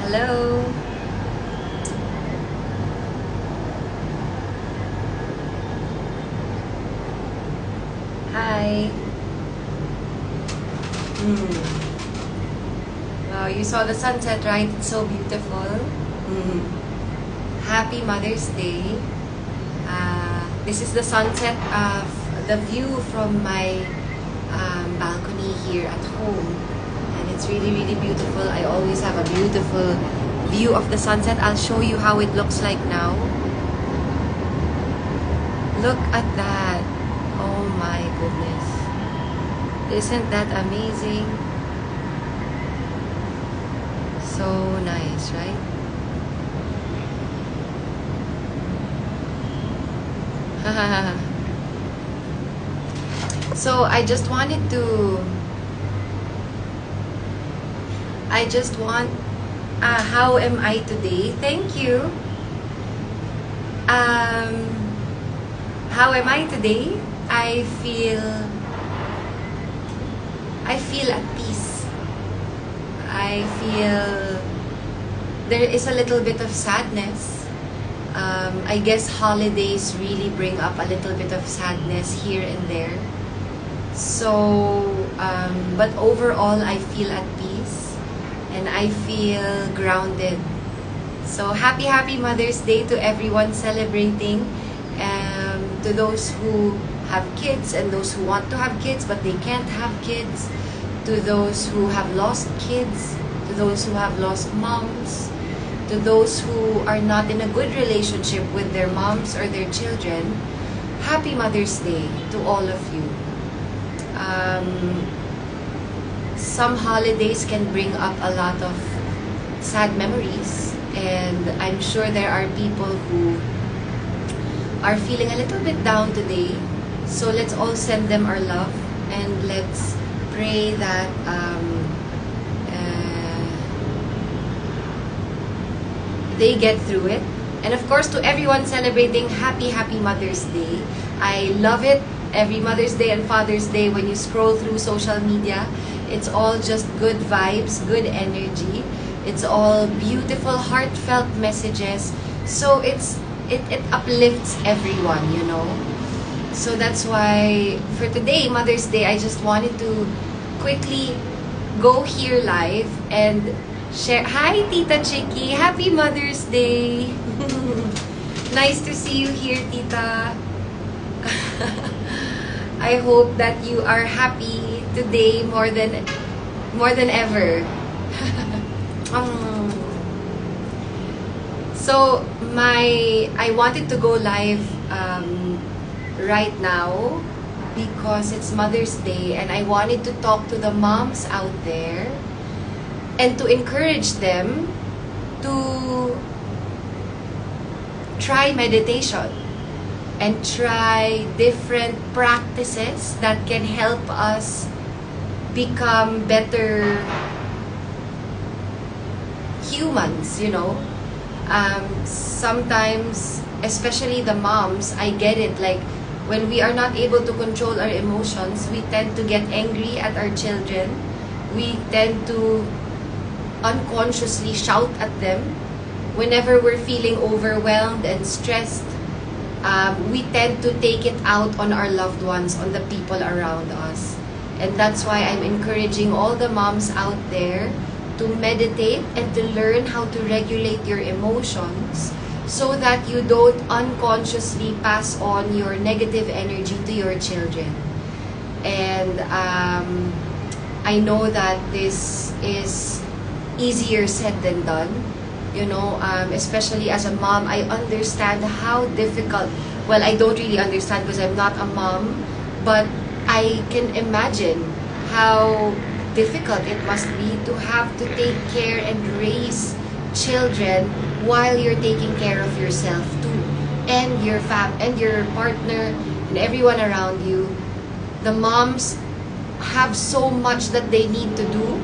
Hello. Hi. Wow, you saw the sunset, right? It's so beautiful. Mm. Happy Mother's Day. This is the sunset of the view from my balcony here at home. And it's really, really beautiful. I always have a beautiful view of the sunset. I'll show you how it looks like now. Look at that. Oh my goodness. Isn't that amazing? So nice, right? So I just want how am I today? Thank you. How am I today? I feel at peace. I feel there is a little bit of sadness. I guess holidays really bring up a little bit of sadness here and there. So, but overall, I feel at peace and I feel grounded. So happy Mother's Day to everyone celebrating. To those who have kids and those who want to have kids but they can't have kids. To those who have lost kids. To those who have lost moms. To those who are not in a good relationship with their moms or their children. Happy Mother's Day to all of you. Some holidays can bring up a lot of sad memories, and I'm sure there are people who are feeling a little bit down today. So let's all send them our love and let's pray that they get through it. And of course, to everyone celebrating happy Mother's Day. I love it. Every Mother's Day and Father's Day, when you scroll through social media, it's all just good vibes, good energy. It's all beautiful, heartfelt messages. So it uplifts everyone, you know. So that's why for today, Mother's Day, I just wanted to quickly go here live and share. Hi, Tita Chicky. Happy Mother's Day. Nice to see you here, Tita. I hope that you are happy today more than ever. So I wanted to go live right now because it's Mother's Day and I wanted to talk to the moms out there and to encourage them to try meditation and try different practices that can help us become better humans, you know. Sometimes, especially the moms, I get it, like when we are not able to control our emotions, we tend to get angry at our children. We tend to unconsciously shout at them. Whenever we're feeling overwhelmed and stressed, we tend to take it out on our loved ones, on the people around us. And that's why I'm encouraging all the moms out there to meditate and to learn how to regulate your emotions so that you don't unconsciously pass on your negative energy to your children. And I know that this is easier said than done. You know, especially as a mom, I understand how difficult. Well, I don't really understand because I'm not a mom, but I can imagine how difficult it must be to have to take care and raise children while you're taking care of yourself too, and your partner and everyone around you. The moms have so much that they need to do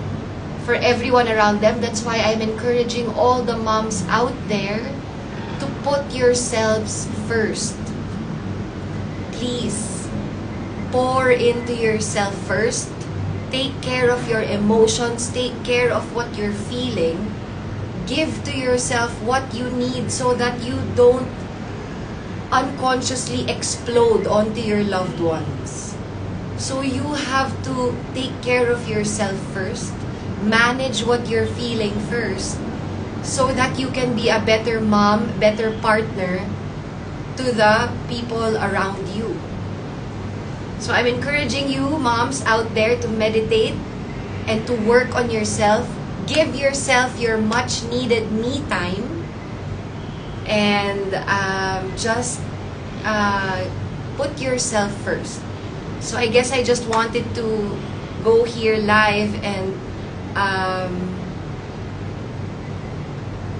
for everyone around them. That's why I'm encouraging all the moms out there to put yourselves first. Please, pour into yourself first. Take care of your emotions. Take care of what you're feeling give to yourself what you need so that you don't unconsciously explode onto your loved ones. So you have to take care of yourself first, manage what you're feeling first, so that you can be a better mom, better partner to the people around you. So I'm encouraging you, moms out there, to meditate and to work on yourself. Give yourself your much needed me time, and just put yourself first. So I guess I just wanted to go here live and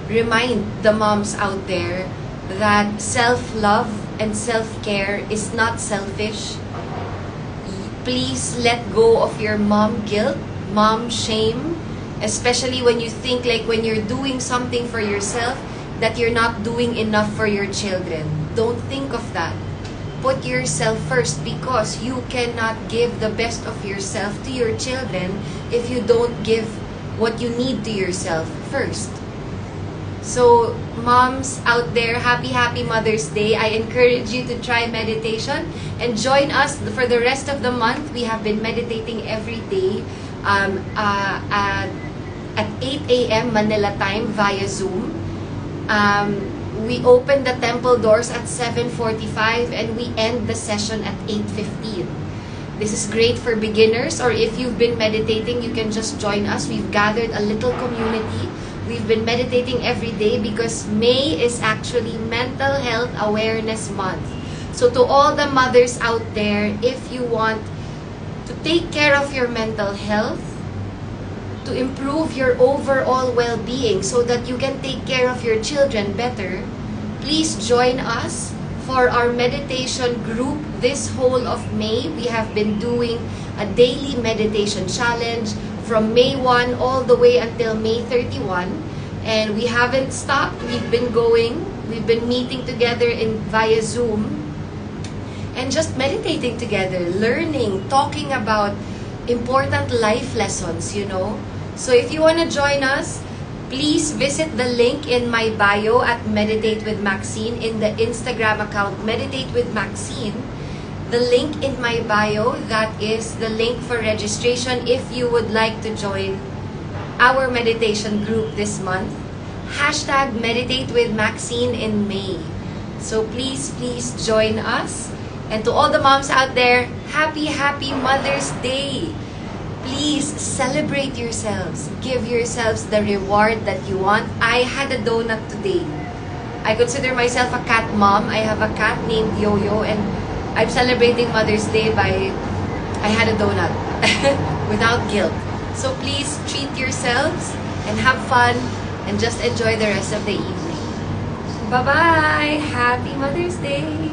remind the moms out there that self-love and self-care is not selfish. Please let go of your mom guilt, mom shame, especially when you think like when you're doing something for yourself that you're not doing enough for your children. Don't think of that. Put yourself first, because you cannot give the best of yourself to your children if you don't give what you need to yourself first. So, moms out there, happy Mother's Day. I encourage you to try meditation and join us for the rest of the month. We have been meditating every day at 8 a.m. Manila time via Zoom. We open the temple doors at 7:45 and we end the session at 8:15. This is great for beginners, or if you've been meditating, you can just join us. We've gathered a little community. We've been meditating every day because May is actually Mental Health Awareness Month. So to all the mothers out there, if you want to take care of your mental health, to improve your overall well-being so that you can take care of your children better, please join us for our meditation group this whole of May. We have been doing a daily meditation challenge from May 1 all the way until May 31. And we haven't stopped. We've been going. We've been meeting together via Zoom and just meditating together, learning, talking about important life lessons, you know. So if you want to join us, please visit the link in my bio at Meditate with Maxine, in the Instagram account Meditate with Maxine. The link in my bio, that is the link for registration if you would like to join our meditation group this month. Hashtag Meditate with Maxine in May. So please join us. And to all the moms out there, happy Mother's Day. Please celebrate yourselves. Give yourselves the reward that you want. I had a donut today. I consider myself a cat mom. I have a cat named Yo-Yo, and I'm celebrating Mother's Day by I had a donut without guilt. So please treat yourselves and have fun and just enjoy the rest of the evening. Bye-bye! Happy Mother's Day!